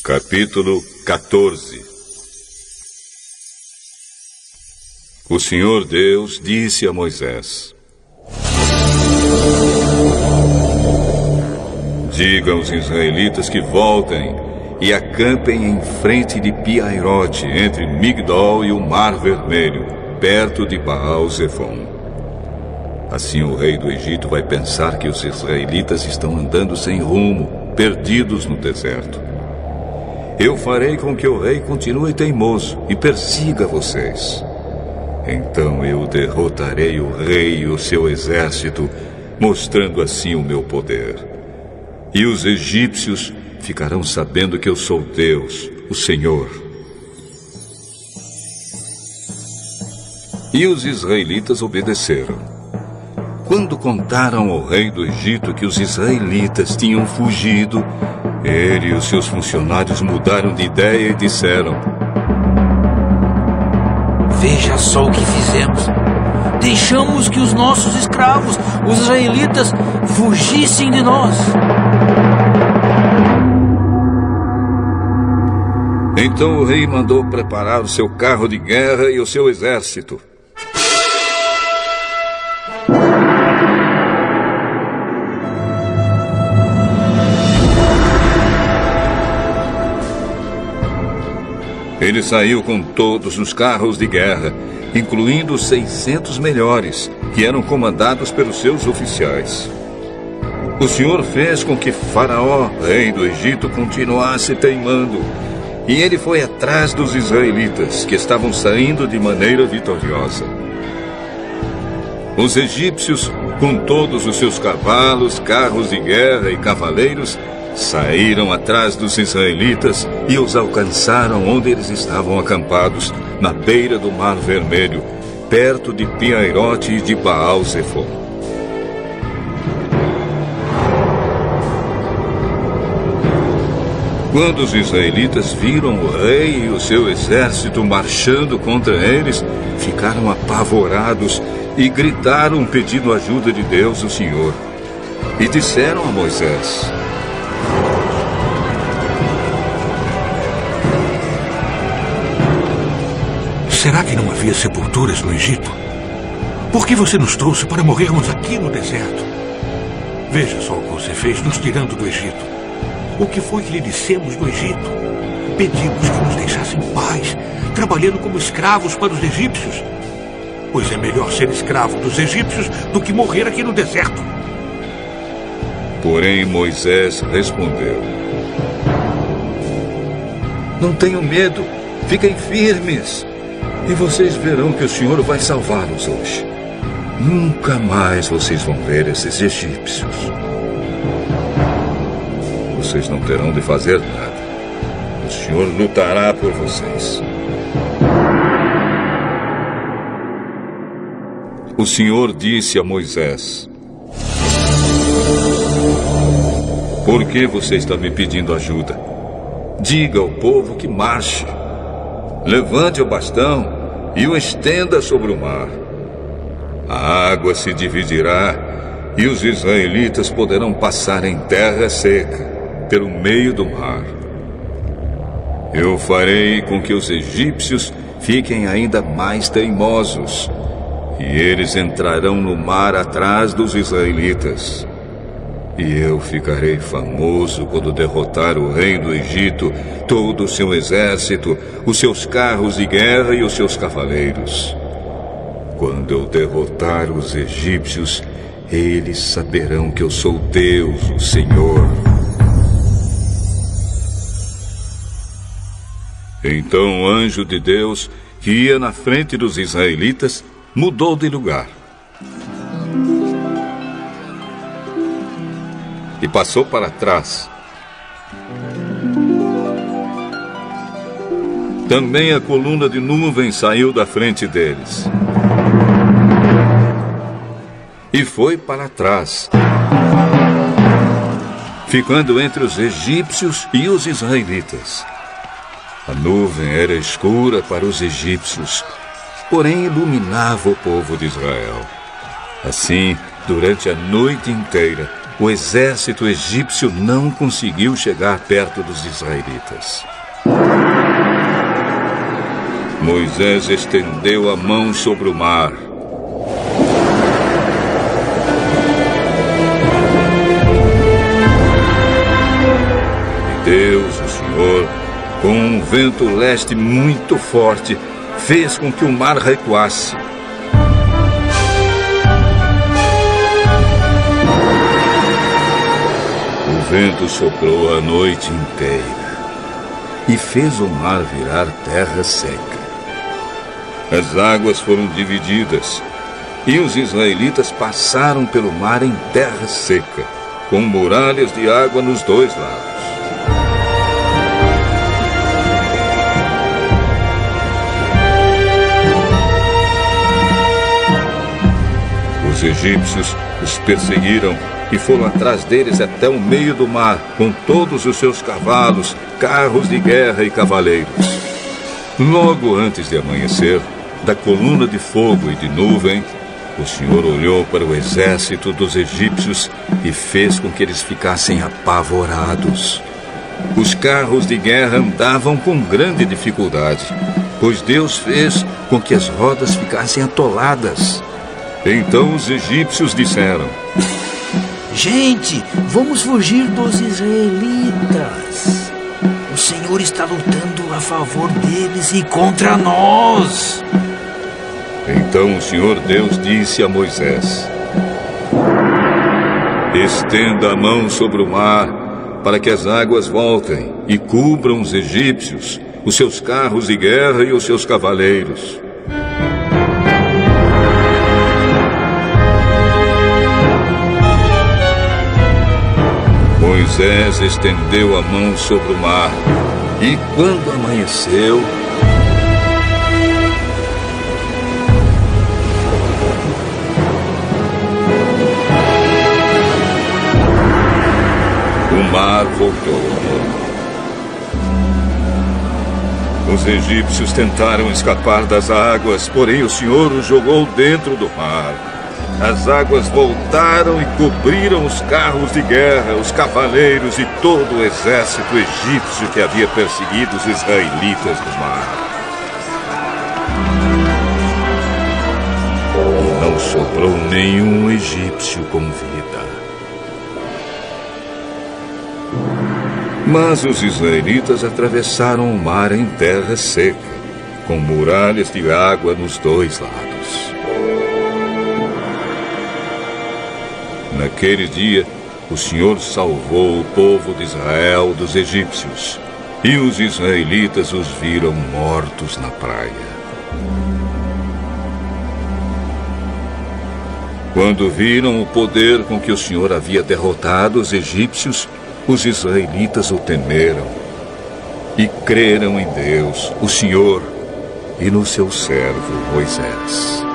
Capítulo 14. O Senhor Deus disse a Moisés: diga aos israelitas que voltem e acampem em frente de Pi-Hahirote, entre Migdol e o Mar Vermelho, perto de Baal-Zefon. Assim o rei do Egito vai pensar que os israelitas estão andando sem rumo, perdidos no deserto. Eu farei com que o rei continue teimoso e persiga vocês. Então eu derrotarei o rei e o seu exército, mostrando assim o meu poder. E os egípcios ficarão sabendo que eu sou Deus, o Senhor. E os israelitas obedeceram. Quando contaram ao rei do Egito que os israelitas tinham fugido, ele e os seus funcionários mudaram de ideia e disseram: veja só o que fizemos. Deixamos que os nossos escravos, os israelitas, fugissem de nós. Então o rei mandou preparar o seu carro de guerra e o seu exército. Ele saiu com todos os carros de guerra, incluindo os 600 melhores, que eram comandados pelos seus oficiais. O Senhor fez com que Faraó, rei do Egito, continuasse teimando, e ele foi atrás dos israelitas, que estavam saindo de maneira vitoriosa. Os egípcios, com todos os seus cavalos, carros de guerra e cavaleiros, saíram atrás dos israelitas e os alcançaram onde eles estavam acampados, na beira do Mar Vermelho, perto de Pi-Hahirote e de Baal-Zefon. Quando os israelitas viram o rei e o seu exército marchando contra eles, ficaram apavorados e gritaram pedindo ajuda de Deus, o Senhor. E disseram a Moisés: será que não havia sepulturas no Egito? Por que você nos trouxe para morrermos aqui no deserto? Veja só o que você fez nos tirando do Egito. O que foi que lhe dissemos no Egito? Pedimos que nos deixassem em paz, trabalhando como escravos para os egípcios. Pois é melhor ser escravo dos egípcios do que morrer aqui no deserto. Porém Moisés respondeu: não tenham medo, fiquem firmes. E vocês verão que o Senhor vai salvá-los hoje. Nunca mais vocês vão ver esses egípcios. Vocês não terão de fazer nada. O Senhor lutará por vocês. O Senhor disse a Moisés: por que você está me pedindo ajuda? Diga ao povo que marche. Levante o bastão e o estenda sobre o mar. A água se dividirá e os israelitas poderão passar em terra seca, pelo meio do mar. Eu farei com que os egípcios fiquem ainda mais teimosos, e eles entrarão no mar atrás dos israelitas. E eu ficarei famoso quando derrotar o rei do Egito, todo o seu exército, os seus carros de guerra e os seus cavaleiros. Quando eu derrotar os egípcios, eles saberão que eu sou Deus, o Senhor. Então o anjo de Deus, que ia na frente dos israelitas, mudou de lugar e passou para trás. Também a coluna de nuvem saiu da frente deles e foi para trás, ficando entre os egípcios e os israelitas. A nuvem era escura para os egípcios, porém iluminava o povo de Israel. Assim, durante a noite inteira, o exército egípcio não conseguiu chegar perto dos israelitas. Moisés estendeu a mão sobre o mar. E Deus, o Senhor, com um vento leste muito forte, fez com que o mar recuasse. O vento soprou a noite inteira e fez o mar virar terra seca. As águas foram divididas e os israelitas passaram pelo mar em terra seca, com muralhas de água nos dois lados. Os egípcios os perseguiram e foram atrás deles até o meio do mar, com todos os seus cavalos, carros de guerra e cavaleiros. Logo antes de amanhecer, da coluna de fogo e de nuvem, o Senhor olhou para o exército dos egípcios e fez com que eles ficassem apavorados. Os carros de guerra andavam com grande dificuldade, pois Deus fez com que as rodas ficassem atoladas. Então os egípcios disseram: Gente, vamos fugir dos israelitas. O Senhor está lutando a favor deles e contra nós. Então o Senhor Deus disse a Moisés: Estenda a mão sobre o mar, para que as águas voltem e cubram os egípcios, os seus carros de guerra e os seus cavaleiros. Moisés estendeu a mão sobre o mar, e quando amanheceu, o mar voltou. Os egípcios tentaram escapar das águas, porém o Senhor os jogou dentro do mar. As águas voltaram e cobriram os carros de guerra, os cavaleiros e todo o exército egípcio que havia perseguido os israelitas no mar. E não sobrou nenhum egípcio com vida. Mas os israelitas atravessaram o mar em terra seca, com muralhas de água nos dois lados. Naquele dia, o Senhor salvou o povo de Israel dos egípcios, e os israelitas os viram mortos na praia. Quando viram o poder com que o Senhor havia derrotado os egípcios, os israelitas o temeram e creram em Deus, o Senhor, e no seu servo Moisés.